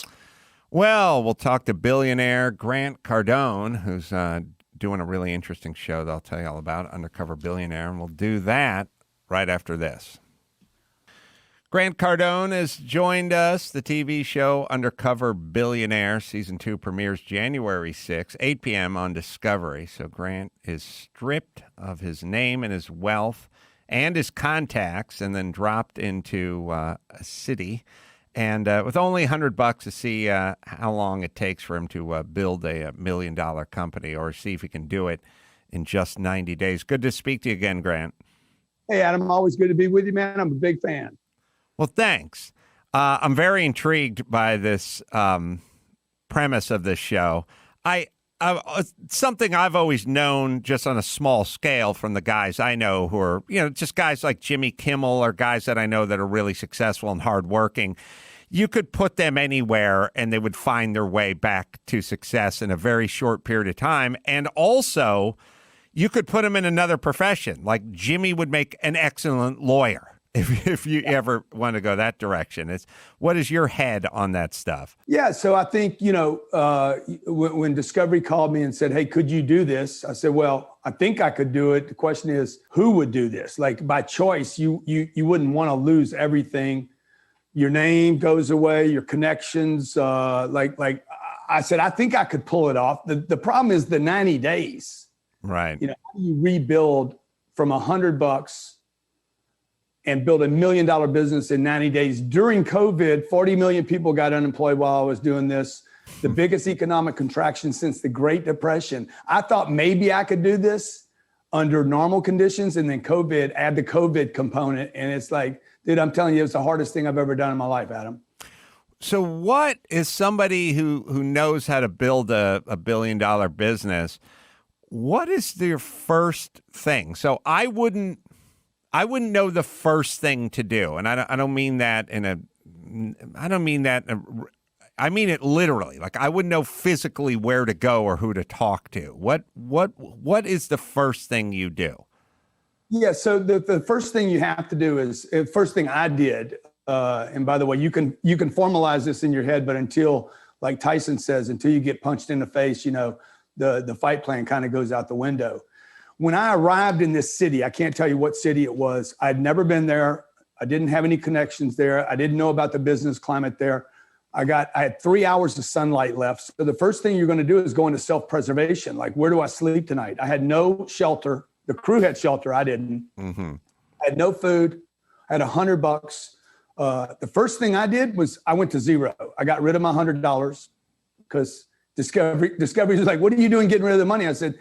deals? Well, we'll talk to billionaire Grant Cardone, who's doing a really interesting show that I'll tell you all about, Undercover Billionaire, and we'll do that right after this. Grant Cardone has joined us. The TV show Undercover Billionaire Season 2 premieres January 6, 8 p.m. on Discovery. So Grant is stripped of his name and his wealth and his contacts and then dropped into a city. And with only $100 to see how long it takes for him to build a $1 million company or see if he can do it in just 90 days. Good to speak to you again, Grant. Hey, Adam, always good to be with you, man. I'm a big fan. Well, thanks. I'm very intrigued by this premise of this show. Something I've always known just on a small scale from the guys I know who are, just guys like Jimmy Kimmel or guys that I know that are really successful and hardworking. You could put them anywhere and they would find their way back to success in a very short period of time. And also, you could put them in another profession. Like Jimmy would make an excellent lawyer. If you ever want to go that direction. What is your head on that stuff? Yeah, so I think, when Discovery called me and said, hey, could you do this? I said, well, I think I could do it. The question is, who would do this? Like by choice, you wouldn't want to lose everything. Your name goes away, your connections. Like I said, I think I could pull it off. The problem is the 90 days. Right. How do you rebuild from $100 and build $1 million business in 90 days? During COVID, 40 million people got unemployed while I was doing this. The biggest economic contraction since the Great Depression. I thought maybe I could do this under normal conditions, and then add the COVID component. And it's like, dude, I'm telling you, it's the hardest thing I've ever done in my life, Adam. So what is somebody who knows how to build a $1 billion business? What is their first thing? So I wouldn't know the first thing to do. And I don't mean that I mean it literally. Like I wouldn't know physically where to go or who to talk to. What is the first thing you do? Yeah. So the first thing you have to do is, first thing I did, and by the way, you can formalize this in your head, but until, like Tyson says, until you get punched in the face, the fight plan kind of goes out the window. When I arrived in this city, I can't tell you what city it was. I'd never been there. I didn't have any connections there. I didn't know about the business climate there. I had 3 hours of sunlight left. So the first thing you're going to do is go into self-preservation. Like, where do I sleep tonight? I had no shelter. The crew had shelter. I didn't. Mm-hmm. I had no food. I had $100. The first thing I did was I went to zero. I got rid of my $100 because Discovery was like, what are you doing getting rid of the money? I said,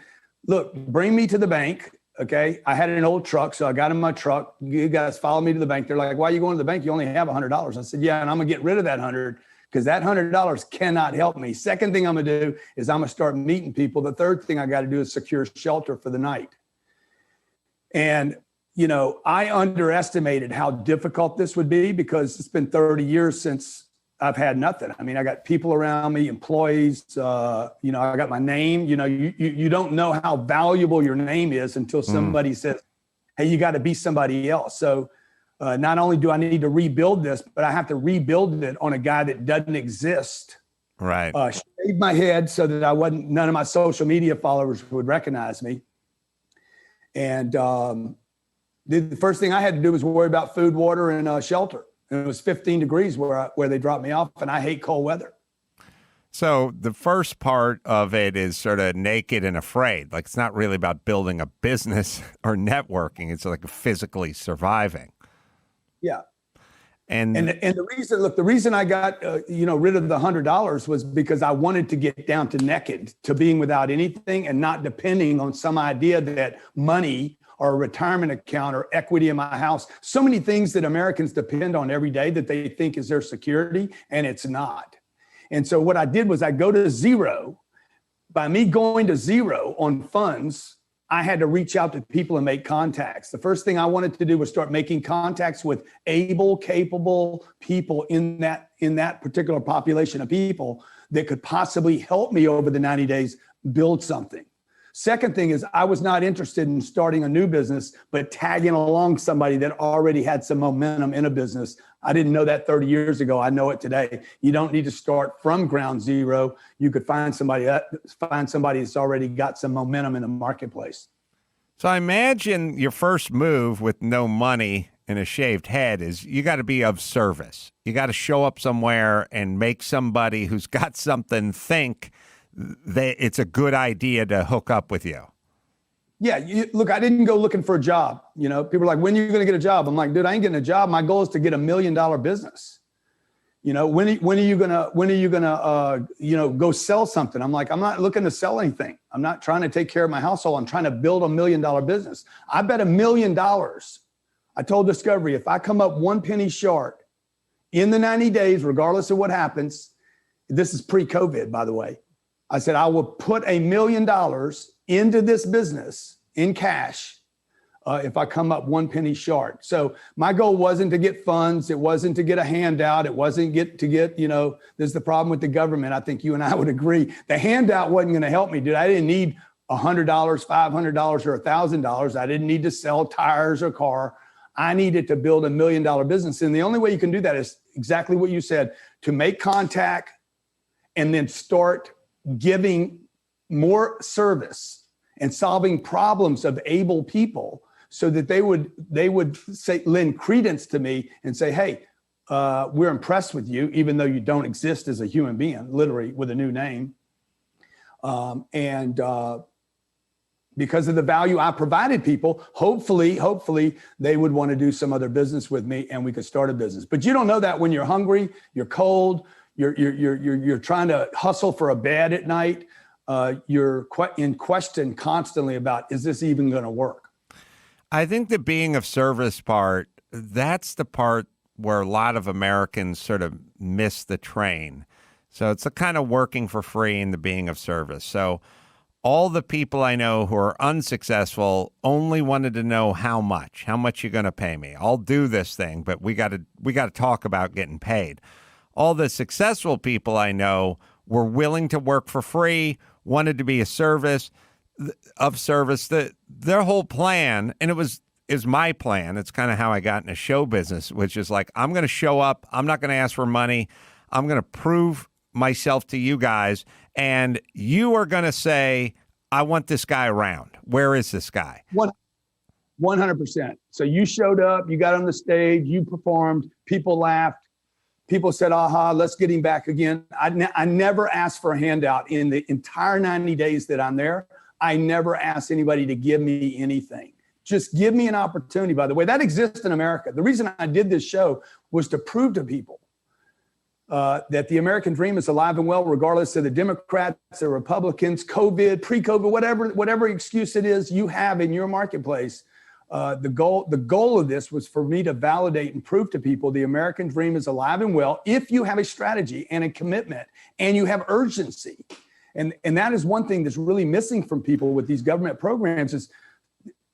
look, bring me to the bank, okay? I had an old truck, so I got in my truck. You guys follow me to the bank. They're like, why are you going to the bank? You only have $100. I said, yeah, and I'm going to get rid of that 100 because that $100 cannot help me. Second thing I'm going to do is I'm going to start meeting people. The third thing I got to do is secure shelter for the night. And, I underestimated how difficult this would be because it's been 30 years since I've had nothing. I mean, I got people around me, employees, I got my name. You don't know how valuable your name is until somebody says, hey, you got to be somebody else. So not only do I need to rebuild this, but I have to rebuild it on a guy that doesn't exist. Right. Shave my head so that none of my social media followers would recognize me. And the first thing I had to do was worry about food, water, and shelter. And it was 15 degrees where they dropped me off, and I hate cold weather. So the first part of it is sort of naked and afraid. Like it's not really about building a business or networking. It's like physically surviving. Yeah. And the reason I got rid of the $100 was because I wanted to get down to naked, to being without anything and not depending on some idea that money or a retirement account or equity in my house. So many things that Americans depend on every day that they think is their security, and it's not. And so what I did was I go to zero. By me going to zero on funds, I had to reach out to people and make contacts. The first thing I wanted to do was start making contacts with able, capable people in that particular population of people that could possibly help me over the 90 days build something. Second thing is I was not interested in starting a new business, but tagging along somebody that already had some momentum in a business. I didn't know that 30 years ago. I know it today. You don't need to start from ground zero. You could find somebody that's already got some momentum in the marketplace. So I imagine your first move with no money and a shaved head is you got to be of service. You got to show up somewhere and make somebody who's got something think that it's a good idea to hook up with you. Yeah, look, I didn't go looking for a job. People are like, when are you going to get a job? I'm like, dude, I ain't getting a job. My goal is to get $1 million business. When are you gonna go sell something? I'm like, I'm not looking to sell anything. I'm not trying to take care of my household. I'm trying to build $1 million business. I bet $1 million. I told Discovery, if I come up 1 penny short in the 90 days, regardless of what happens, this is pre-COVID, by the way. I said, I will put $1 million into this business in cash if I come up 1 penny short. So my goal wasn't to get funds. It wasn't to get a handout. It wasn't to get, there's the problem with the government. I think you and I would agree. The handout wasn't going to help me, dude. I didn't need $100, $500, or $1,000. I didn't need to sell tires or car. I needed to build $1 million business. And the only way you can do that is exactly what you said, to make contact and then start giving more service and solving problems of able people so that they would say, lend credence to me and say, hey, we're impressed with you, even though you don't exist as a human being, literally with a new name. Because of the value I provided people, hopefully they would want to do some other business with me and we could start a business. But you don't know that when you're hungry, you're cold, you're trying to hustle for a bed at night. You're in question constantly about, is this even going to work? I think the being of service part, that's the part where a lot of Americans sort of miss the train. So it's a kind of working for free and the being of service. So all the people I know who are unsuccessful only wanted to know how much you're going to pay me. I'll do this thing, but we got to talk about getting paid. All the successful people I know were willing to work for free, wanted to be of service. Their whole plan, and is my plan. It's kind of how I got into show business, which is like, I'm going to show up. I'm not going to ask for money. I'm going to prove myself to you guys. And you are going to say, I want this guy around. Where is this guy? 100%. So you showed up, you got on the stage, you performed, people laughed. People said, aha, let's get him back again. I never asked for a handout in the entire 90 days that I'm there. I never asked anybody to give me anything. Just give me an opportunity. By the way, that exists in America. The reason I did this show was to prove to people that the American dream is alive and well, regardless of the Democrats, the Republicans, COVID, pre-COVID, whatever excuse it is you have in your marketplace. The goal of this was for me to validate and prove to people the American dream is alive and well if you have a strategy and a commitment and you have urgency. And that is one thing that's really missing from people with these government programs is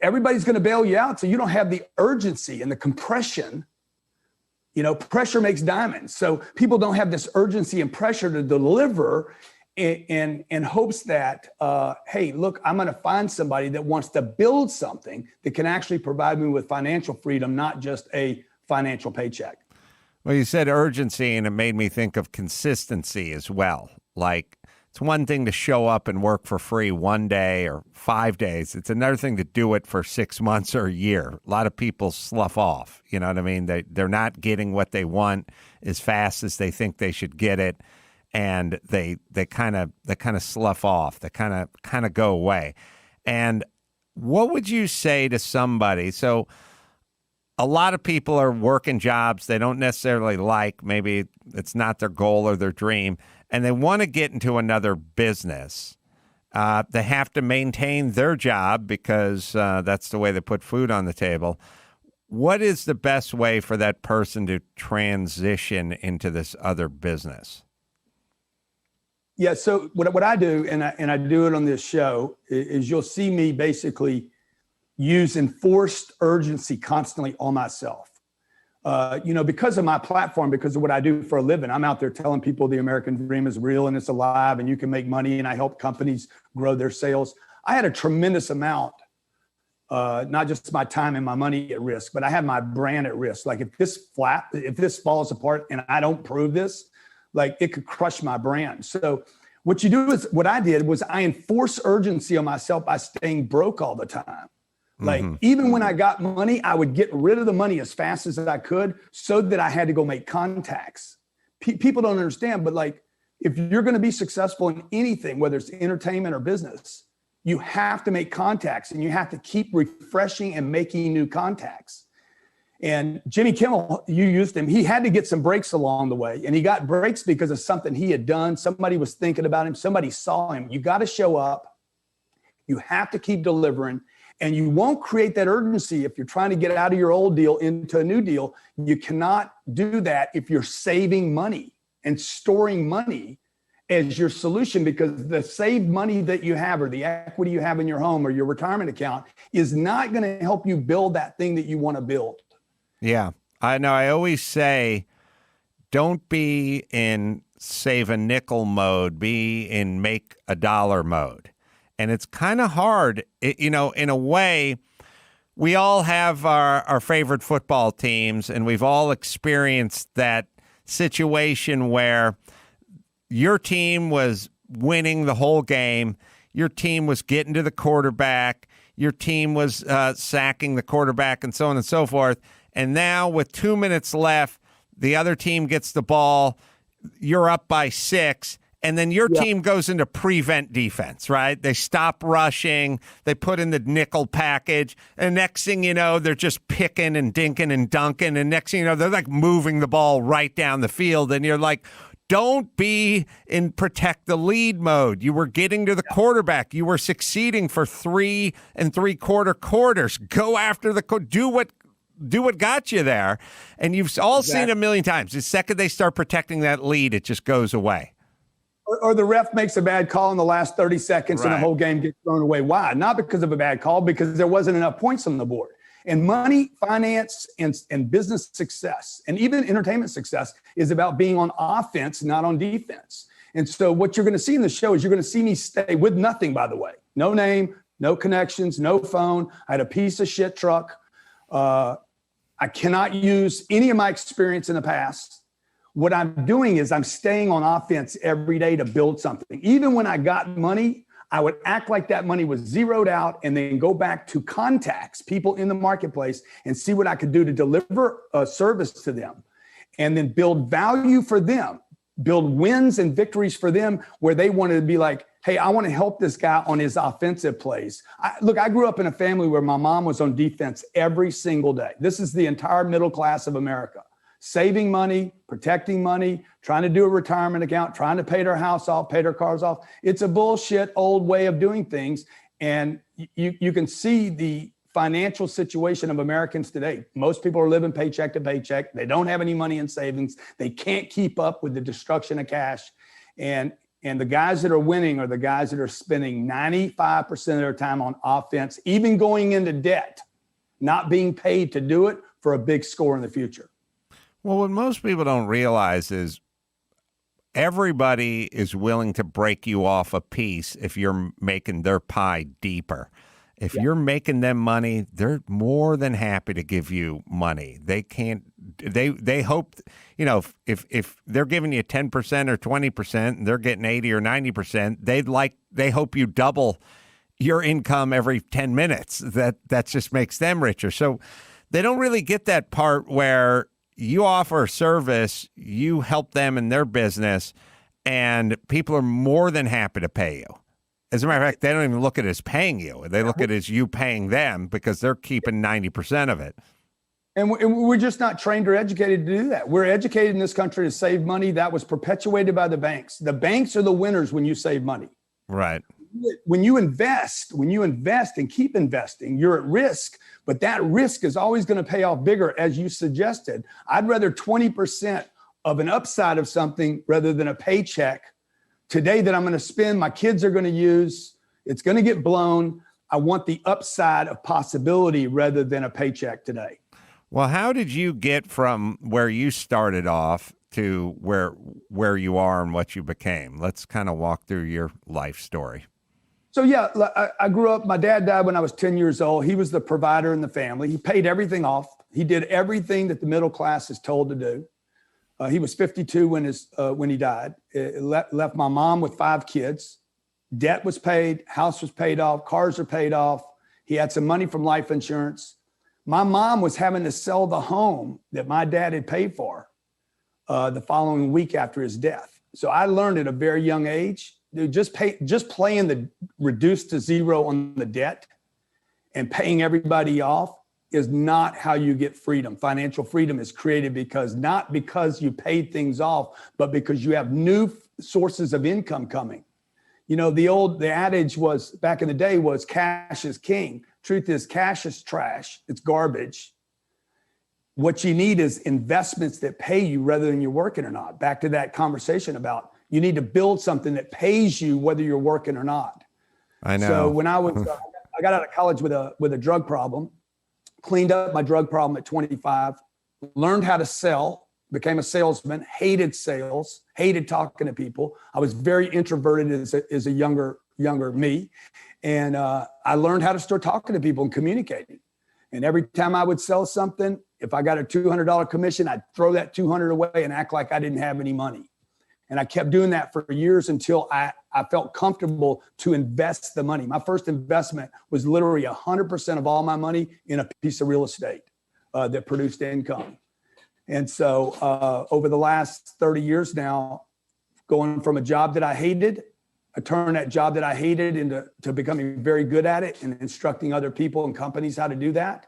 everybody's going to bail you out. So you don't have the urgency and the compression. Pressure makes diamonds. So people don't have this urgency and pressure to deliver in hopes that, hey, look, I'm going to find somebody that wants to build something that can actually provide me with financial freedom, not just a financial paycheck. Well, you said urgency, and it made me think of consistency as well. Like, it's one thing to show up and work for free one day or 5 days. It's another thing to do it for 6 months or a year. A lot of people slough off. You know what I mean? They're not getting what they want as fast as they think they should get it. And they kind of slough off. They kind of go away. And what would you say to somebody? So a lot of people are working jobs they don't necessarily like. Maybe it's not their goal or their dream, and they want to get into another business. They have to maintain their job because that's the way they put food on the table. What is the best way for that person to transition into this other business? Yeah, so what I do, and I do it on this show, is you'll see me basically use enforced urgency constantly on myself. Because of my platform, because of what I do for a living, I'm out there telling people the American dream is real and it's alive and you can make money, and I help companies grow their sales. I had a tremendous amount, not just my time and my money at risk, but I had my brand at risk. Like if this falls apart and I don't prove this, like it could crush my brand. So what I did was I enforced urgency on myself by staying broke all the time. Like even when I got money, I would get rid of the money as fast as I could so that I had to go make contacts. People don't understand, but like if you're going to be successful in anything, whether it's entertainment or business, you have to make contacts and you have to keep refreshing and making new contacts. And Jimmy Kimmel, you used him. He had to get some breaks along the way. And he got breaks because of something he had done. Somebody was thinking about him. Somebody saw him. You got to show up. You have to keep delivering. And you won't create that urgency if you're trying to get out of your old deal into a new deal. You cannot do that if you're saving money and storing money as your solution, because the saved money that you have or the equity you have in your home or your retirement account is not going to help you build that thing that you want to build. Yeah, I know. I always say, don't be in save a nickel mode, be in make a dollar mode. And it's kind of hard, in a way. We all have our favorite football teams, and we've all experienced that situation where your team was winning the whole game, your team was getting to the quarterback, your team was sacking the quarterback, and so on and so forth. And now with 2 minutes left, the other team gets the ball, you're up by 6, and then your team goes into prevent defense, right? They stop rushing. They put in the nickel package. And next thing you know, they're just picking and dinking and dunking. And next thing you know, they're like moving the ball right down the field. And you're like, don't be in protect the lead mode. You were getting to the quarterback. You were succeeding for 3 3/4 quarters. Go after do what got you there. And you've all seen it a million times. The second they start protecting that lead, it just goes away. Or the ref makes a bad call in the last 30 seconds and the whole game gets thrown away. Why? Not because of a bad call, because there wasn't enough points on the board. And money, finance, and business success, and even entertainment success is about being on offense, not on defense. And so what you're going to see in the show is you're going to see me stay with nothing, by the way. No name, no connections, no phone. I had a piece of shit truck. I cannot use any of my experience in the past. What I'm doing is I'm staying on offense every day to build something. Even when I got money, I would act like that money was zeroed out and then go back to contacts, people in the marketplace, and see what I could do to deliver a service to them and then build value for them, build wins and victories for them where they wanted to be like, hey, I want to help this guy on his offensive plays. I grew up in a family where my mom was on defense every single day. This is the entire middle class of America. Saving money, protecting money, trying to do a retirement account, trying to pay their house off, pay their cars off. It's a bullshit old way of doing things. And you can see the financial situation of Americans today. Most people are living paycheck to paycheck. They don't have any money in savings. They can't keep up with the destruction of cash. And the guys that are winning are the guys that are spending 95% of their time on offense, even going into debt, not being paid to do it for a big score in the future. Well, what most people don't realize is everybody is willing to break you off a piece if you're making their pie deeper. If you're making them money, they're more than happy to give you money. They can't, they hope, if they're giving you 10% or 20% and they're getting 80 or 90%, they hope you double your income every 10 minutes. That just makes them richer. So they don't really get that part where you offer a service, you help them in their business, and people are more than happy to pay you. As a matter of fact, they don't even look at it as paying you. They look at it as you paying them because they're keeping 90% of it. And we're just not trained or educated to do that. We're educated in this country to save money. That was perpetuated by the banks. The banks are the winners when you save money. Right. When you invest and keep investing, you're at risk, but that risk is always going to pay off bigger, as you suggested. I'd rather 20% of an upside of something rather than a paycheck today that I'm going to spend, my kids are going to use, it's going to get blown. I want the upside of possibility rather than a paycheck today. Well, how did you get from where you started off to where you are and what you became? Let's kind of walk through your life story. So yeah, I grew up, my dad died when I was 10 years old. He was the provider in the family. He paid everything off. He did everything that the middle class is told to do. He was 52 when he died. It left my mom with 5 kids. Debt was paid, house was paid off, cars are paid off. He had some money from life insurance. My mom was having to sell the home that my dad had paid for the following week after his death. So I learned at a very young age, dude, just playing the reduced to zero on the debt and paying everybody off is not how you get freedom. Financial freedom is created not because you paid things off, but because you have new sources of income coming. You know, the adage was back in the day was cash is king. Truth is cash is trash. It's garbage. What you need is investments that pay you rather than you're working or not. Back to that conversation about you need to build something that pays you whether you're working or not. I know. So when I got out of college with a drug problem, cleaned up my drug problem at 25, learned how to sell, became a salesman, hated sales, hated talking to people. I was very introverted as a younger me. And I learned how to start talking to people and communicating. And every time I would sell something, if I got a $200 commission, I'd throw that $200 away and act like I didn't have any money. And I kept doing that for years until I felt comfortable to invest the money. My first investment was literally 100% of all my money in a piece of real estate that produced income. And so over the last 30 years now, going from a job that I hated, I turned that job that I hated into becoming very good at it and instructing other people and companies how to do that,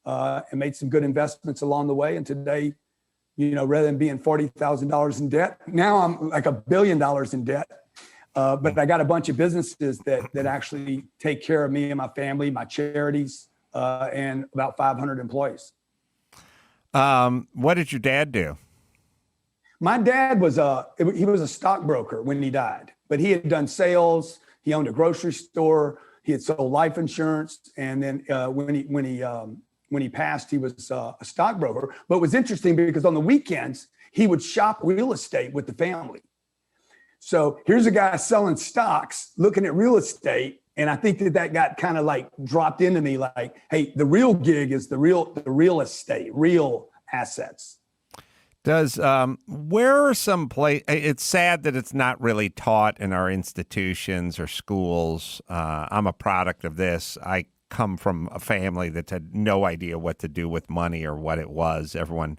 and made some good investments along the way. And today, you know, rather than being $40,000 in debt, now I'm like $1 billion in debt. But I got a bunch of businesses that actually take care of me and my family, my charities, and about 500 employees. What did your dad do? My dad was he was a stockbroker when he died, but he had done sales. He owned a grocery store. He had sold life insurance, and then when he passed, he was a stockbroker. But it was interesting because on the weekends he would shop real estate with the family. So here's a guy selling stocks, looking at real estate. And I think that got kind of like dropped into me like, hey, the real gig is the real estate, real assets. Where are some it's sad that it's not really taught in our institutions or schools. I'm a product of this. I come from a family that had no idea what to do with money or what it was. Everyone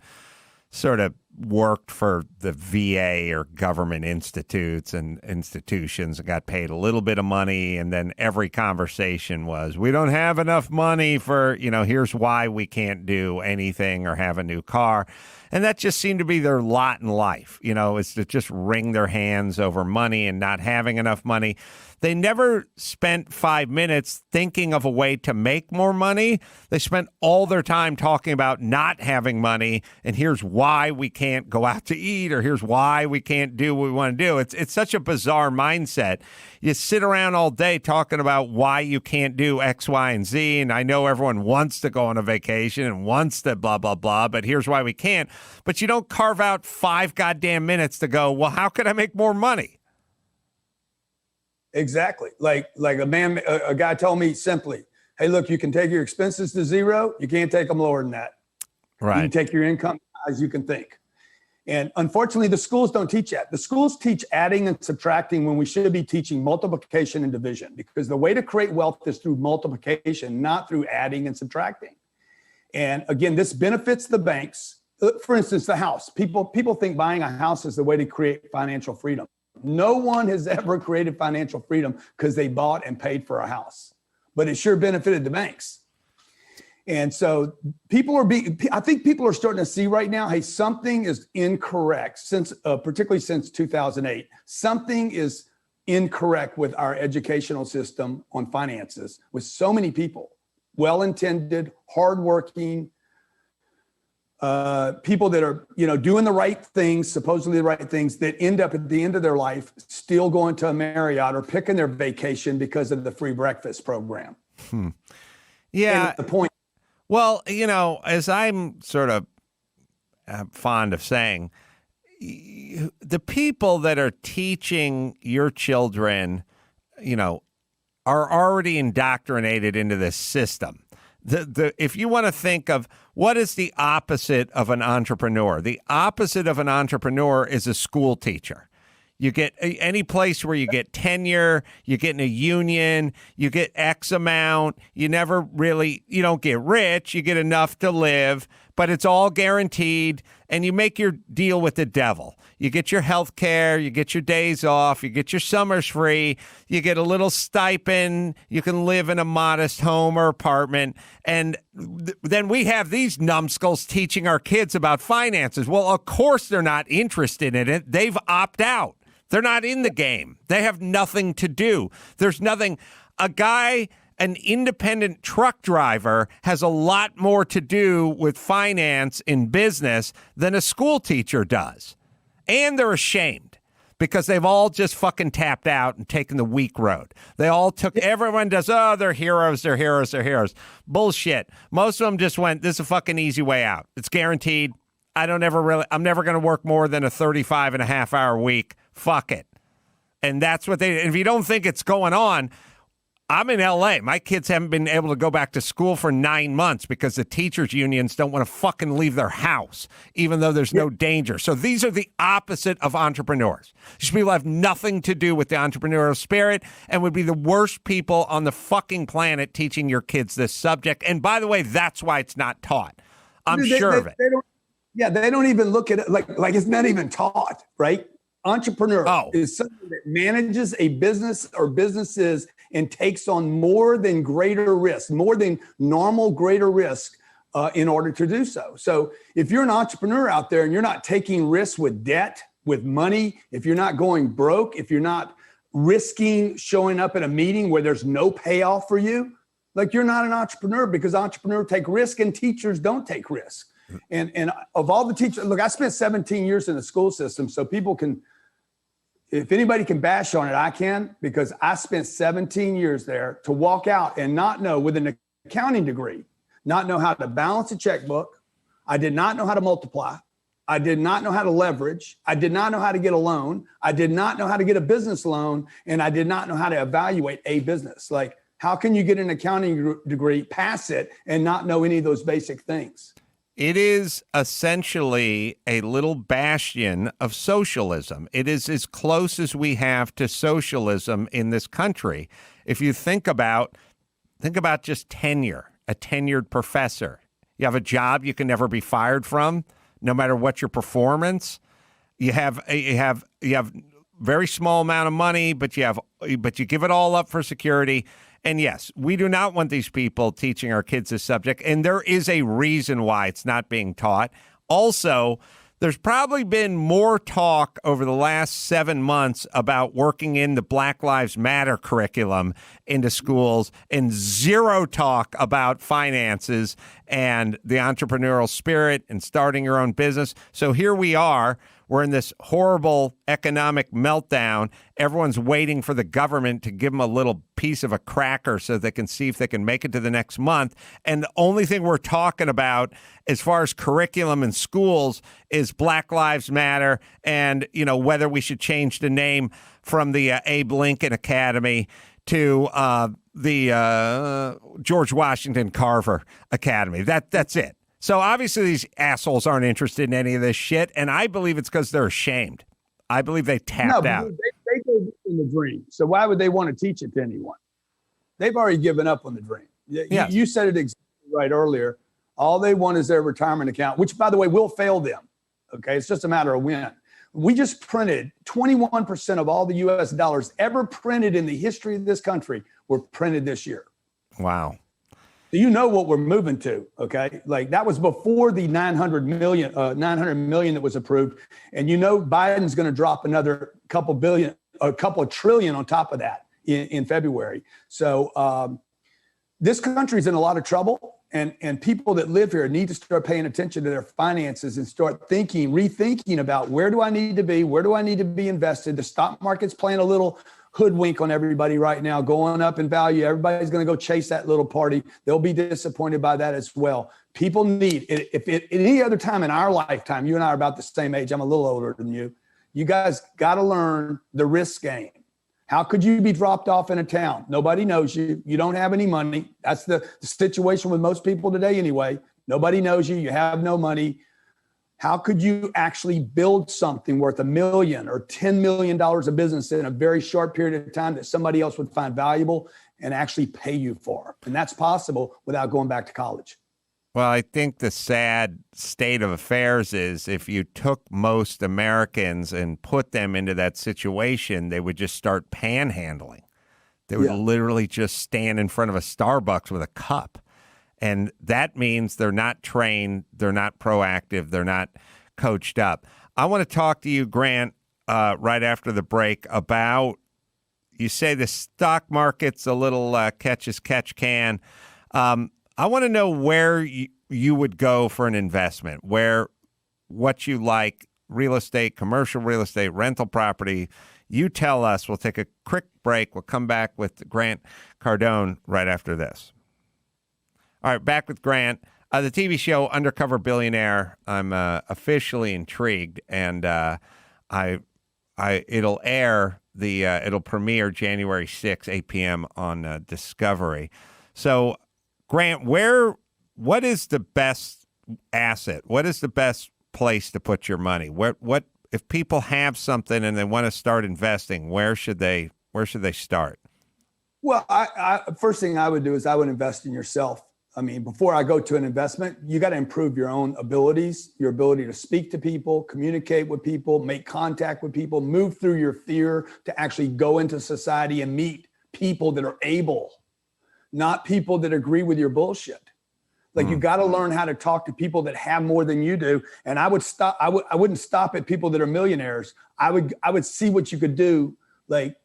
sort of worked for the VA or government institutes and institutions and got paid a little bit of money. And then every conversation was, we don't have enough money for, here's why we can't do anything or have a new car. And that just seemed to be their lot in life, is to just wring their hands over money and not having enough money. They never spent 5 minutes thinking of a way to make more money. They spent all their time talking about not having money, and here's why we can't go out to eat, or here's why we can't do what we want to do. It's such a bizarre mindset. You sit around all day talking about why you can't do X, Y, and Z, and I know everyone wants to go on a vacation and wants to blah, blah, blah, but here's why we can't. But you don't carve out 5 goddamn minutes to go, well, how could I make more money? Exactly. Like a guy told me simply, hey, look, you can take your expenses to zero. You can't take them lower than that. Right. You can take your income as you can think. And unfortunately, the schools don't teach that. The schools teach adding and subtracting when we should be teaching multiplication and division, because the way to create wealth is through multiplication, not through adding and subtracting. And again, this benefits the banks. For instance, the house. People think buying a house is the way to create financial freedom. No one has ever created financial freedom because they bought and paid for a house, but it sure benefited the banks. And so I think people are starting to see right now, hey, something is incorrect particularly since 2008. Something is incorrect with our educational system on finances with so many people, well-intended, hardworking, people that are, doing the right things, supposedly the right things, that end up at the end of their life still going to a Marriott or picking their vacation because of the free breakfast program. Yeah. And the point. Well, as I'm sort of fond of saying, the people that are teaching your children, are already indoctrinated into this system. If you want to think of what is the opposite of an entrepreneur, the opposite of an entrepreneur is a school teacher. You get any place where you get tenure, you get in a union, you get X amount, you don't get rich, you get enough to live, but it's all guaranteed, and you make your deal with the devil. You get your health care, you get your days off, you get your summers free, you get a little stipend, you can live in a modest home or apartment, and then we have these numbskulls teaching our kids about finances. Well, of course they're not interested in it. They've opted out. They're not in the game. They have nothing to do. There's nothing. An independent truck driver has a lot more to do with finance in business than a school teacher does. And they're ashamed because they've all just fucking tapped out and taken the weak road. Everyone does, they're heroes. Bullshit. Most of them just went, this is a fucking easy way out. It's guaranteed. I'm never going to work more than a 35 and a half hour week. Fuck it. And that's what if you don't think it's going on, I'm in LA. My kids haven't been able to go back to school for 9 months because the teachers unions don't want to fucking leave their house, even though there's no danger. So these are the opposite of entrepreneurs. These people have nothing to do with the entrepreneurial spirit and would be the worst people on the fucking planet teaching your kids this subject. And by the way, that's why it's not taught. I'm sure of it. They don't even look at it like it's not even taught, right? Entrepreneur is someone that manages a business or businesses and takes on more than greater risk, more than normal greater risk in order to do so. So if you're an entrepreneur out there and you're not taking risks with debt, with money, if you're not going broke, if you're not risking showing up at a meeting where there's no payoff for you, like you're not an entrepreneur, because entrepreneurs take risk and teachers don't take risk. And of all the teachers, look, I spent 17 years in the school system, so people can, if anybody can bash on it, I can, because I spent 17 years there to walk out and not know, with an accounting degree, not know how to balance a checkbook. I did not know how to multiply. I did not know how to leverage. I did not know how to get a loan. I did not know how to get a business loan. And I did not know how to evaluate a business. Like, how can you get an accounting degree, pass it, and not know any of those basic things? It is essentially a little bastion of socialism. It is as close as we have to socialism in this country. If you think about just tenure, a tenured professor. You have a job you can never be fired from, no matter what your performance. You have very small amount of money, but you give it all up for security. And yes, we do not want these people teaching our kids this subject. And there is a reason why it's not being taught. Also, there's probably been more talk over the last 7 months about working in the Black Lives Matter curriculum into schools, and zero talk about finances and the entrepreneurial spirit and starting your own business. So here we are. We're in this horrible economic meltdown. Everyone's waiting for the government to give them a little piece of a cracker so they can see if they can make it to the next month. And the only thing we're talking about as far as curriculum in schools is Black Lives Matter and, whether we should change the name from the Abe Lincoln Academy to the George Washington Carver Academy. That's it. So obviously these assholes aren't interested in any of this shit, and I believe it's because they're ashamed. I believe they tapped out. They go in the dream. So why would they want to teach it to anyone? They've already given up on the dream. Yes. You said it exactly right earlier. All they want is their retirement account, which, by the way, will fail them. Okay, it's just a matter of when. We just printed 21% of all the U.S. dollars ever printed in the history of this country were printed this year. Wow. You know what we're moving to, okay? Like, that was before the 900 million that was approved. And Biden's going to drop another couple of trillion on top of that in February. So this country's in a lot of trouble, and people that live here need to start paying attention to their finances and start rethinking about, where do I need to be? Where do I need to be invested? The stock market's playing a little hoodwink on everybody right now, going up in value. Everybody's going to go chase that little party. They'll be disappointed by that as well. People need, if at any other time in our lifetime, you and I are about the same age. I'm a little older than you. You guys got to learn the risk game. How could you be dropped off in a town? Nobody knows you. You don't have any money. That's the situation with most people today anyway. Nobody knows you. You have no money. How could you actually build something worth $1 million or $10 million of business in a very short period of time that somebody else would find valuable and actually pay you for? And that's possible without going back to college. Well, I think the sad state of affairs is if you took most Americans and put them into that situation, they would just start panhandling. They would literally just stand in front of a Starbucks with a cup. And that means they're not trained, they're not proactive, they're not coached up. I want to talk to you, Grant, right after the break about, you say the stock market's a little catch as catch can. I want to know where you would go for an investment, what you like, real estate, commercial real estate, rental property. You tell us. We'll take a quick break. We'll come back with Grant Cardone right after this. All right, back with Grant. The TV show Undecover Billionaire. I'm officially intrigued, and it'll air it'll premiere January 6, 8 p.m. on Discovery. So, Grant, what is the best asset? What is the best place to put your money? What if people have something and they want to start investing? Where should they start? Well, I first thing I would do is I would invest in yourself. I mean, before I go to an investment, you got to improve your own abilities, your ability to speak to people, communicate with people, make contact with people, move through your fear to actually go into society and meet people that are able, not people that agree with your bullshit. Like you got to learn how to talk to people that have more than you do. And I wouldn't stop at people that are millionaires. I would see what you could do. Like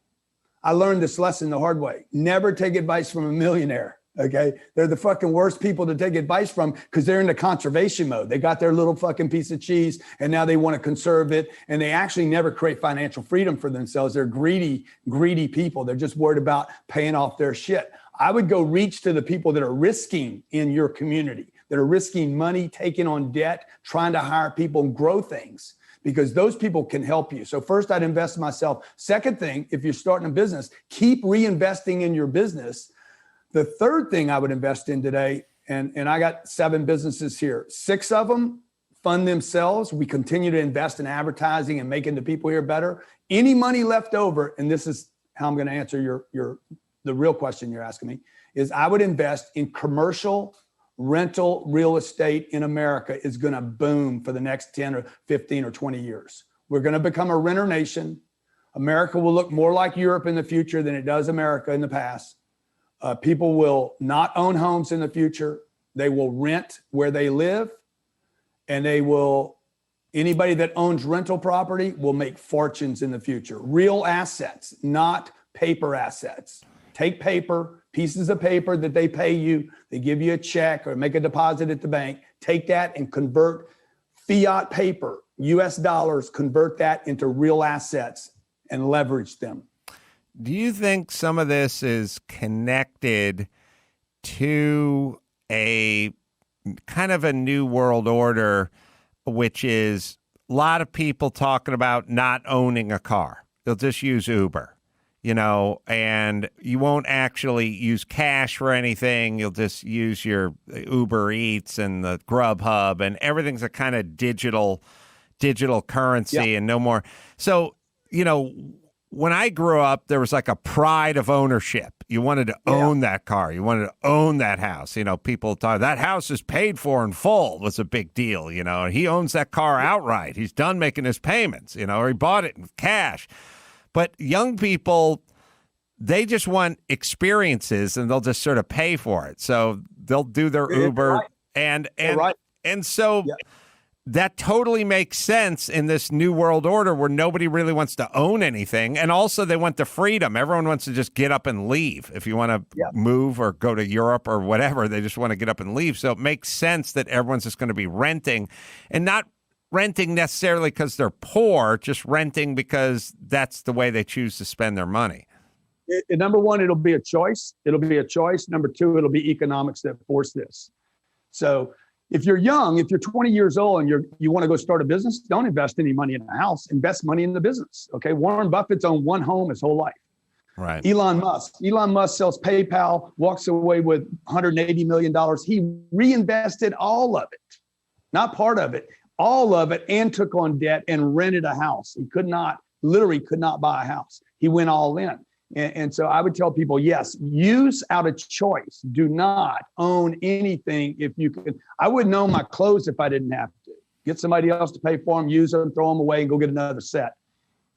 I learned this lesson the hard way. Never take advice from a millionaire. Okay. They're the fucking worst people to take advice from because they're in the conservation mode. They got their little fucking piece of cheese and now they want to conserve it. And they actually never create financial freedom for themselves. They're greedy people. They're just worried about paying off their shit. I would go reach to the people that are risking in your community, that are risking money, taking on debt, trying to hire people and grow things, because those people can help you. So first, I'd invest in myself. Second thing, if you're starting a business, keep reinvesting in your business. The third thing I would invest in today, and I got 7 businesses here, 6 of them fund themselves. We continue to invest in advertising and making the people here better. Any money left over, and this is how I'm going to answer the real question you're asking me, is I would invest in commercial rental real estate in America is going to boom for the next 10 or 15 or 20 years. We're going to become a renter nation. America will look more like Europe in the future than it does America in the past. People will not own homes in the future. They will rent where they live, and anybody that owns rental property will make fortunes in the future. Real assets, not paper assets. Take paper, pieces of paper that they pay you, they give you a check or make a deposit at the bank. Take that and convert fiat paper, US dollars, convert that into real assets and leverage them. Do you think some of this is connected to a kind of a new world order, which is a lot of people talking about not owning a car? They'll just use Uber, and you won't actually use cash for anything. You'll just use your Uber Eats and the Grubhub, and everything's a kind of digital currency and no more. So, when I grew up, there was like a pride of ownership. You wanted to own that car. You wanted to own that house. People thought that house is paid for in full was a big deal. He owns that car outright. He's done making his payments, or he bought it in cash. But young people, they just want experiences and they'll just sort of pay for it. So they'll do their Uber and so that totally makes sense in this new world order where nobody really wants to own anything. And also they want the freedom. Everyone wants to just get up and leave. If you want to move or go to Europe or whatever, they just want to get up and leave. So it makes sense that everyone's just going to be renting, and not renting necessarily because they're poor, just renting because that's the way they choose to spend their money. Number one, it'll be a choice. Number two, it'll be economics that force this. So if you're young, if you're 20 years old and you want to go start a business, don't invest any money in a house. Invest money in the business. Okay. Warren Buffett's owned one home his whole life. Right. Elon Musk sells PayPal, walks away with $180 million. He reinvested all of it, not part of it, all of it, and took on debt and rented a house. He literally could not buy a house. He went all in. And so I would tell people, yes, use out of choice. Do not own anything if you can. I wouldn't own my clothes if I didn't have to. Get somebody else to pay for them, use them, throw them away, and go get another set.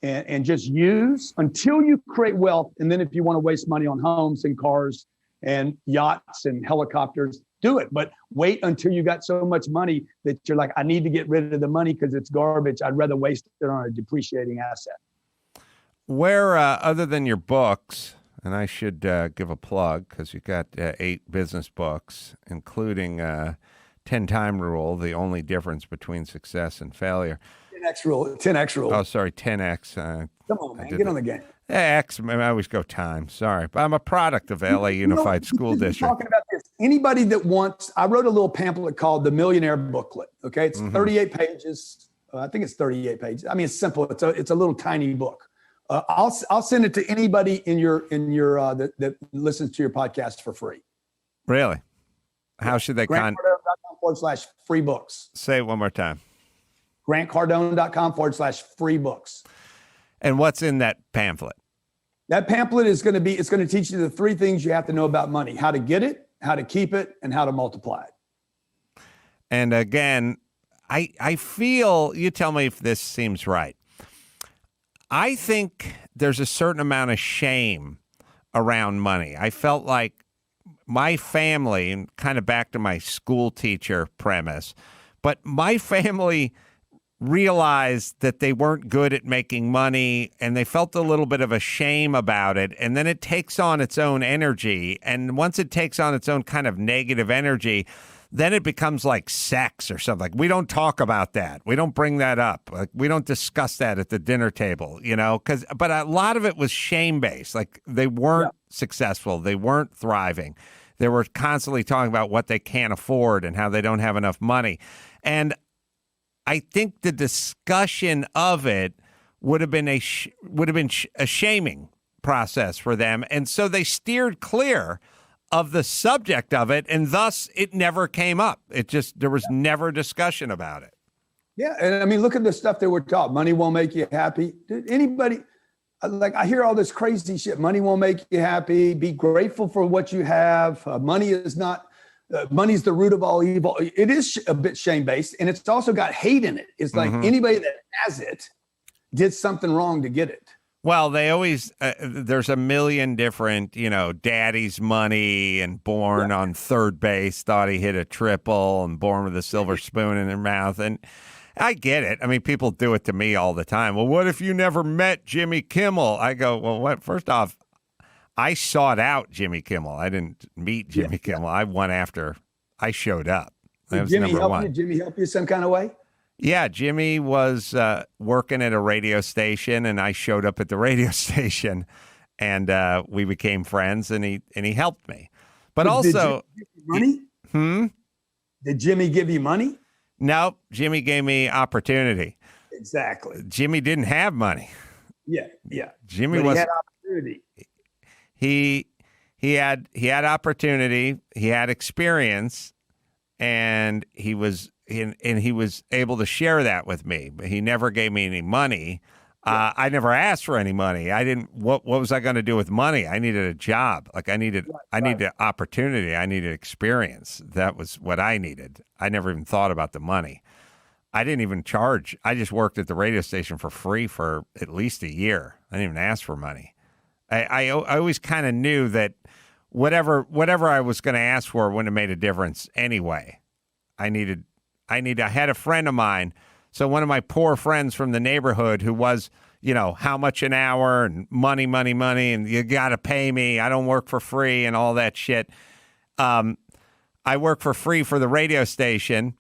And just use until you create wealth. And then if you want to waste money on homes and cars and yachts and helicopters, do it. But wait until you got so much money that you're like, I need to get rid of the money because it's garbage. I'd rather waste it on a depreciating asset. Where, other than your books, and I should give a plug because you've got 8 business books, including 10-Time Rule, the only difference between success and failure. 10X rule. Oh, sorry, 10X. Come on, man, get on the game. X, I always go time. Sorry, but I'm a product of LA Unified School District. Talking about this, anybody that wants, I wrote a little pamphlet called The Millionaire Booklet. Okay, it's 38 pages. I think it's 38 pages. I mean, it's simple. It's a little tiny book. I'll send it to anybody in your that listens to your podcast for free. Really? How should they GrantCardone.com/free books. Say it one more time. GrantCardone.com/free books. And what's in that pamphlet? That pamphlet it's going to teach you the 3 things you have to know about money: how to get it, how to keep it, and how to multiply it. And again, I feel, you tell me if this seems right. I think there's a certain amount of shame around money. I felt like my family, and kind of back to my school teacher premise, but my family realized that they weren't good at making money and they felt a little bit of a shame about it. And then it takes on its own energy. And once it takes on its own kind of negative energy, then it becomes like sex or something. Like, we don't talk about that. We don't bring that up. Like, we don't discuss that at the dinner table, but a lot of it was shame-based. Like, they weren't successful. They weren't thriving. They were constantly talking about what they can't afford and how they don't have enough money. And I think the discussion of it would have been a shaming process for them. And so they steered clear of the subject of it, and thus it never came up. There was never discussion about it. Yeah, and I mean, look at the stuff that we're taught. Money won't make you happy. Anybody, like, I hear all this crazy shit. Money won't make you happy. Be grateful for what you have. Money is not, money's the root of all evil. It is a bit shame-based, and it's also got hate in it. It's like anybody that has it did something wrong to get it. Well, they always, there's a million different, daddy's money and born on third base, thought he hit a triple, and born with a silver spoon in their mouth. And I get it. I mean, people do it to me all the time. Well, what if you never met Jimmy Kimmel? I go, well, what? First off, I sought out Jimmy Kimmel. I didn't meet Jimmy Kimmel. I went after, I showed up. Did Jimmy help you? Jimmy help you some kind of way? Yeah, Jimmy was working at a radio station, and I showed up at the radio station, and we became friends, and he helped me. But also, did Jimmy give you money? Did Jimmy give you money? No, Jimmy gave me opportunity. Exactly. Jimmy didn't have money. Yeah. Jimmy but he had opportunity. He had opportunity. He had experience, and he was able to share that with me. But he never gave me any money. I never asked for any money. I didn't. What was I going to do with money? I needed a job. Like, I needed opportunity. I needed experience. That was what I needed. I never even thought about the money. I didn't even charge. I just worked at the radio station for free for at least a year. I didn't even ask for money. I always kind of knew that whatever I was going to ask for wouldn't have made a difference anyway. I had a friend of mine. So one of my poor friends from the neighborhood who was, how much an hour and money, and you got to pay me. I don't work for free and all that shit. I worked for free for the radio station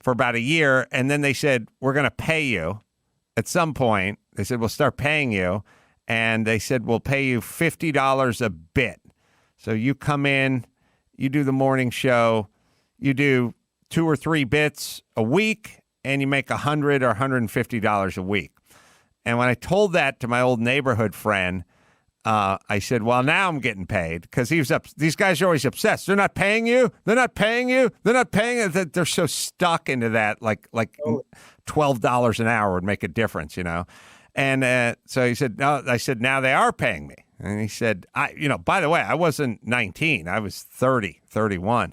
for about a year. And then they said, we're going to pay you at some point. They said, we'll start paying you. And they said, we'll pay you $50 a bit. So you come in, you do the morning show, you do 2 or 3 bits a week, and you make $100 or $150 a week. And when I told that to my old neighborhood friend, I said, well, now I'm getting paid because these guys are always obsessed. They're not paying you. They're not paying you. They're not paying you. They're so stuck into that, like $12 an hour would make a difference, And so he said, no, I said, now they are paying me. And he said, by the way, I wasn't 19. I was 30, 31.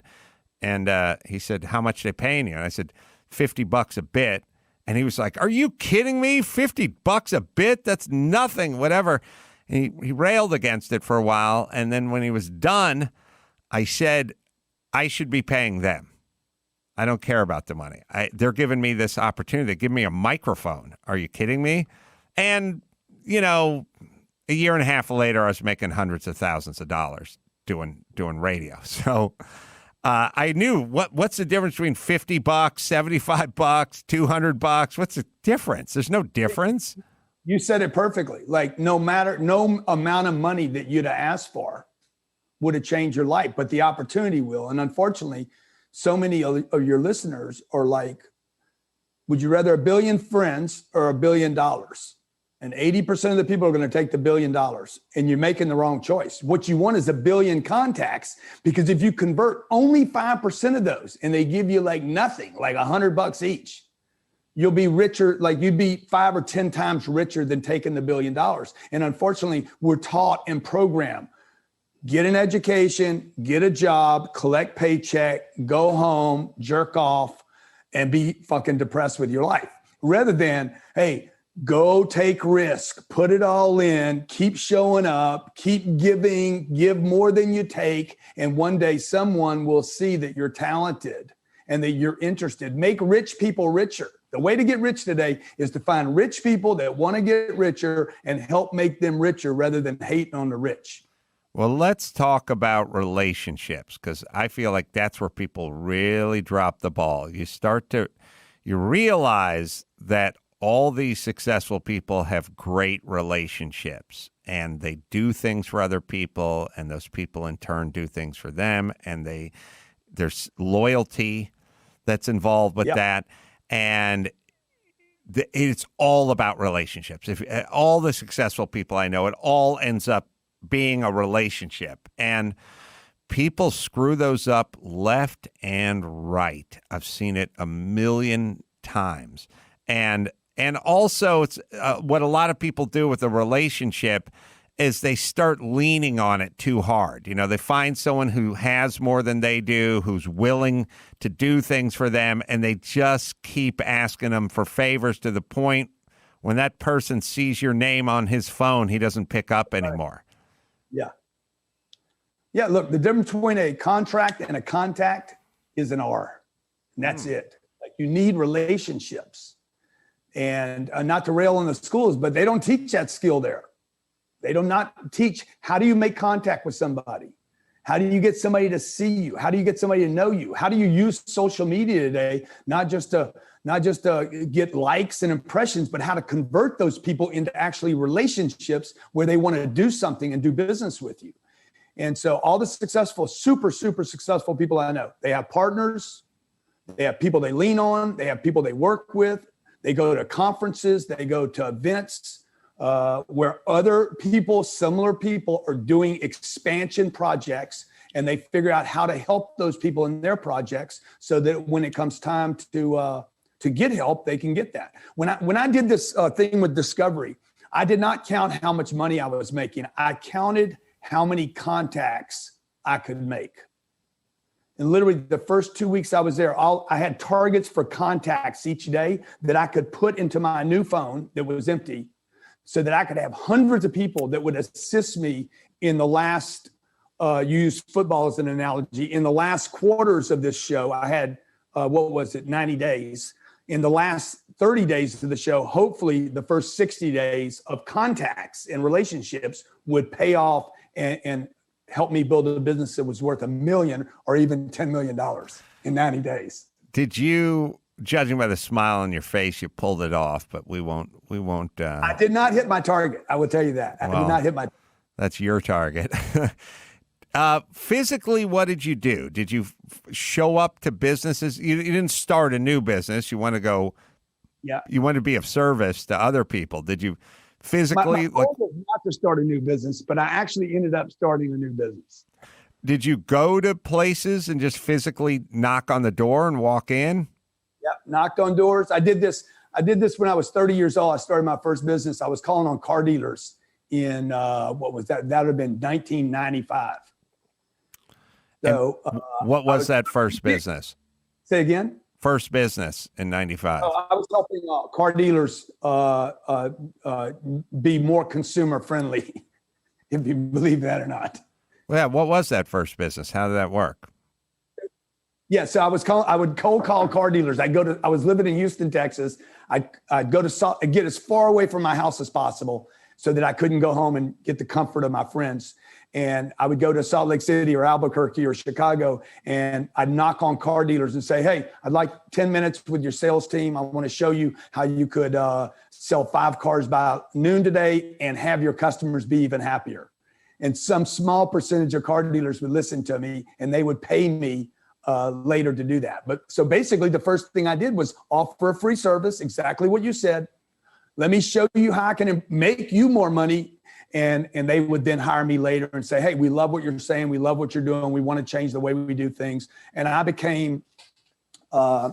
And he said, how much they paying you? And I said, $50 a bit. And he was like, are you kidding me? $50 a bit? That's nothing, whatever. And he railed against it for a while. And then when he was done, I said, I should be paying them. I don't care about the money. They're giving me this opportunity. They give me a microphone. Are you kidding me? And, a year and a half later, I was making hundreds of thousands of dollars doing radio. So I knew what's the difference between $50, $75, $200? What's the difference? There's no difference. You said it perfectly. Like no amount of money that you'd have asked for would have changed your life, but the opportunity will. And unfortunately, so many of your listeners are like, would you rather $1 billion friends or $1 billion? And 80% of the people are going to take the $1 billion, and you're making the wrong choice. What you want is 1 billion contacts, because if you convert only 5% of those and they give you like nothing, like $100 each, you'll be richer. Like you'd be 5 or 10 times richer than taking the $1 billion. And unfortunately, we're taught and programmed, get an education, get a job, collect paycheck, go home, jerk off, and be fucking depressed with your life. Rather than, hey, go take risk, put it all in, keep showing up, keep giving, give more than you take. And one day someone will see that you're talented and that you're interested. Make rich people richer. The way to get rich today is to find rich people that want to get richer and help make them richer rather than hating on the rich. Well, let's talk about relationships, because I feel like that's where people really drop the ball. You realize that all these successful people have great relationships, and they do things for other people, and those people in turn do things for them, and there's loyalty that's involved with that, and it's all about relationships. If all the successful people I know, it all ends up being a relationship, and people screw those up left and right. I've seen it a million times, and also, it's what a lot of people do with a relationship is they start leaning on it too hard. They find someone who has more than they do, who's willing to do things for them, and they just keep asking them for favors to the point when that person sees your name on his phone, he doesn't pick up anymore. Yeah. Yeah, look, the difference between a contract and a contact is an R, and that's it. Like, you need relationships. And not to rail on the schools, but they don't teach that skill there. They do not teach, how do you make contact with somebody? How do you get somebody to see you? How do you get somebody to know you? How do you use social media today, not just to get likes and impressions, but how to convert those people into actually relationships where they want to do something and do business with you. And so all the successful, super, super successful people I know, they have partners, they have people they lean on, they have people they work with. They go to conferences, they go to events where other people, similar people, are doing expansion projects, and they figure out how to help those people in their projects so that when it comes time to get help, they can get that. When I did this thing with Discovery, I did not count how much money I was making. I counted how many contacts I could make. And literally the first 2 weeks I was there, I had targets for contacts each day that I could put into my new phone that was empty, so that I could have hundreds of people that would assist me in the last, use football as an analogy, in the last quarters of this show. I had, 90 days. In the last 30 days of the show, hopefully the first 60 days of contacts and relationships would pay off and help me build a business that was worth $1 million or even $10 million in 90 days. Did you, judging by the smile on your face, you pulled it off, but we won't. I did not hit my target. I will tell you that. I did not hit my. That's your target. Physically, what did you do? Did you show up to businesses? You didn't start a new business. You want to go. Yeah. You want to be of service to other people. Did you physically? My goal was not to start a new business, but I actually ended up starting a new business. Did you go to places and just physically knock on the door and walk in? Yeah, knocked on doors. I did this when I was 30 years old. I started my first business. I was calling on car dealers in what was that? That would have been 1995. So, what was that first business? Say again. First business in 95. Oh, I was helping car dealers be more consumer friendly, if you believe that or not. Well, yeah, what was that first business? How did that work? Yeah, so I would cold call car dealers. I was living in Houston, Texas. I'd go to get as far away from my house as possible so that I couldn't go home and get the comfort of my friends. And I would go to Salt Lake City or Albuquerque or Chicago, and I'd knock on car dealers and say, hey, I'd like 10 minutes with your sales team. I want to show you how you could sell 5 cars by noon today and have your customers be even happier. And some small percentage of car dealers would listen to me, and they would pay me later to do that. But so basically the first thing I did was offer a free service, exactly what you said. Let me show you how I can make you more money. And they would then hire me later and say, hey, we love what you're saying. We love what you're doing. We want to change the way we do things. And I became, I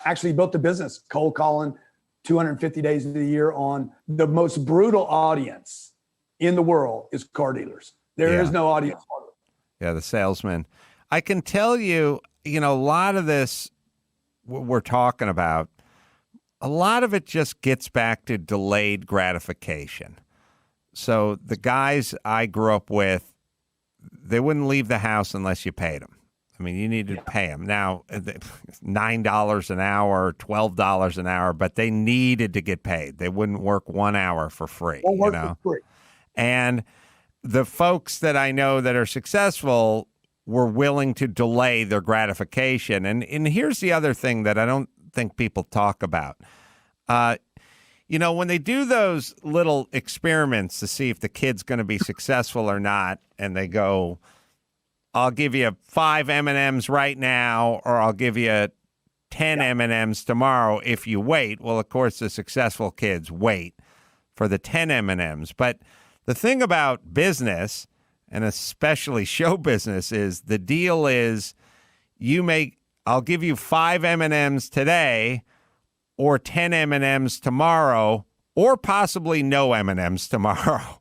actually built a business cold calling 250 days of the year on the most brutal audience in the world is car dealers. There is no audience harder. Yeah, the salesman. I can tell you, a lot of this we're talking about, a lot of it just gets back to delayed gratification. So the guys I grew up with, they wouldn't leave the house unless you paid them. I mean, you needed to pay them. Now, $9 an hour, $12 an hour, but they needed to get paid. They wouldn't work 1 hour for free. For free. And the folks that I know that are successful were willing to delay their gratification. And here's the other thing that I don't think people talk about. When they do those little experiments to see if the kid's going to be successful or not, and they go, I'll give you 5 M&Ms right now, or I'll give you 10 M&Ms tomorrow if you wait. Well, of course, the successful kids wait for the 10 M&Ms. But the thing about business, and especially show business, is the deal is I'll give you 5 M&Ms today, or 10 M&Ms tomorrow, or possibly no M&Ms tomorrow,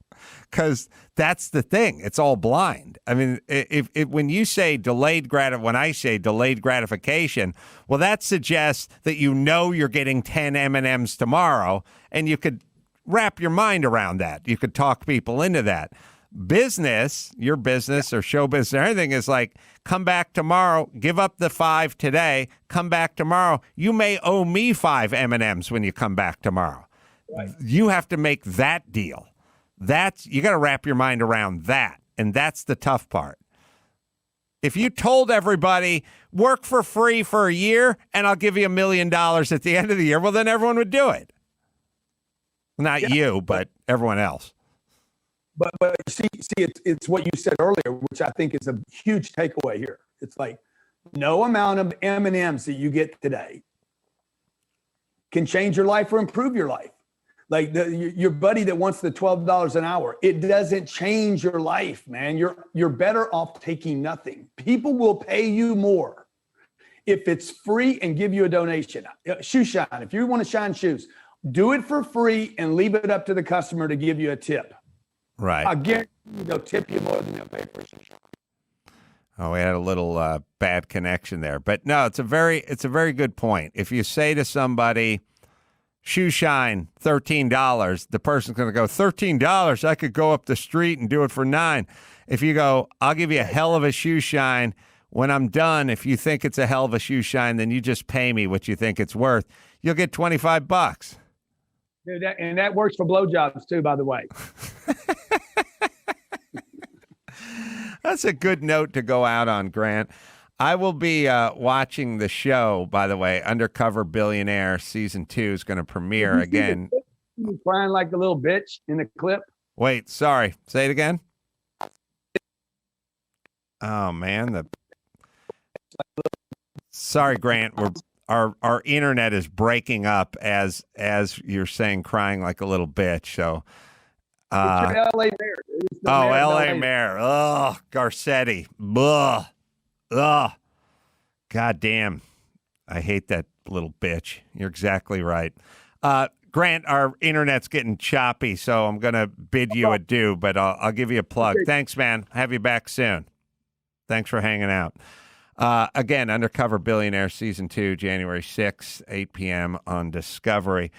because that's the thing. It's all blind. I mean, when I say delayed gratification, well, that suggests that you're getting 10 M&Ms tomorrow, and you could wrap your mind around that. You could talk people into that. Business, your business or show business or anything is like, come back tomorrow, give up the 5 today, come back tomorrow. You may owe me 5 M&Ms when you come back tomorrow. Right. You have to make that deal. You got to wrap your mind around that. And that's the tough part. If you told everybody, work for free for a year and I'll give you $1 million at the end of the year, well, then everyone would do it. Not you, but everyone else. But see, it's what you said earlier, which I think is a huge takeaway here. It's like no amount of M&Ms that you get today can change your life or improve your life. Like your buddy that wants the $12 an hour, it doesn't change your life, man. You're better off taking nothing. People will pay you more if it's free and give you a donation. Shoe shine. If you want to shine shoes, do it for free and leave it up to the customer to give you a tip. Right. I guarantee they'll tip you more than they'll pay for it. Oh, we had a little bad connection there, but no, it's a very good point. If you say to somebody, shoe shine, $13, the person's going to go, $13, I could go up the street and do it for $9. If you go, I'll give you a hell of a shoe shine. When I'm done, if you think it's a hell of a shoe shine, then you just pay me what you think it's worth. You'll get $25. Dude, that works for blowjobs too, by the way. That's a good note to go out on, Grant. I will be watching the show, by the way. Undercover Billionaire Season 2 is going to premiere again. You crying like a little bitch in the clip. Wait, sorry. Say it again. Oh, man. Sorry, Grant. our internet is breaking up as you're saying, crying like a little bitch. So, it's your LA mayor. It's the mayor of LA mayor. Ugh, Garcetti. Ugh. Ugh. God damn. I hate that little bitch. You're exactly right. Grant, our internet's getting choppy, so I'm going to bid you adieu, but I'll give you a plug. Okay. Thanks, man. Have you back soon. Thanks for hanging out. Again, Undercover Billionaire Season 2, January 6th, 8 p.m. on Discovery.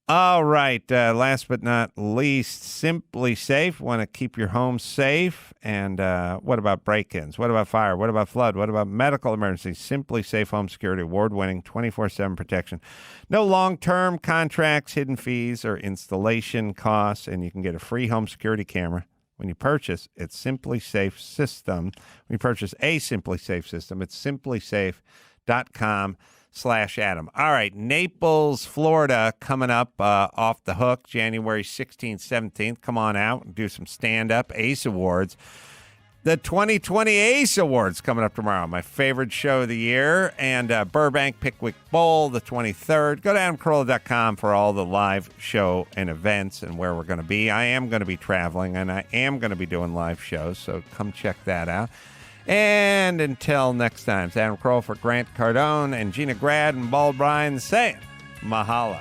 All right. Last but not least, Simply Safe. Want to keep your home safe. And what about break-ins? What about fire? What about flood? What about medical emergencies? Simply Safe Home Security, award-winning, 24/7 protection. No long-term contracts, hidden fees, or installation costs. And you can get a free home security camera when you purchase. It's Simply Safe System. When you purchase a Simply Safe system, it's simplysafe.com/Adam. All right, Naples, Florida, coming up off the hook, January 16th, 17th. Come on out and do some stand-up. Ace Awards. The 2020 Ace Awards coming up tomorrow, my favorite show of the year. And Burbank Pickwick Bowl, the 23rd. Go to AdamCarolla.com for all the live show and events and where we're going to be. I am going to be traveling, and I am going to be doing live shows, so come check that out. And until next time, it's Adam Carolla for Grant Cardone and Gina Grad and Bald Brian saying mahalo.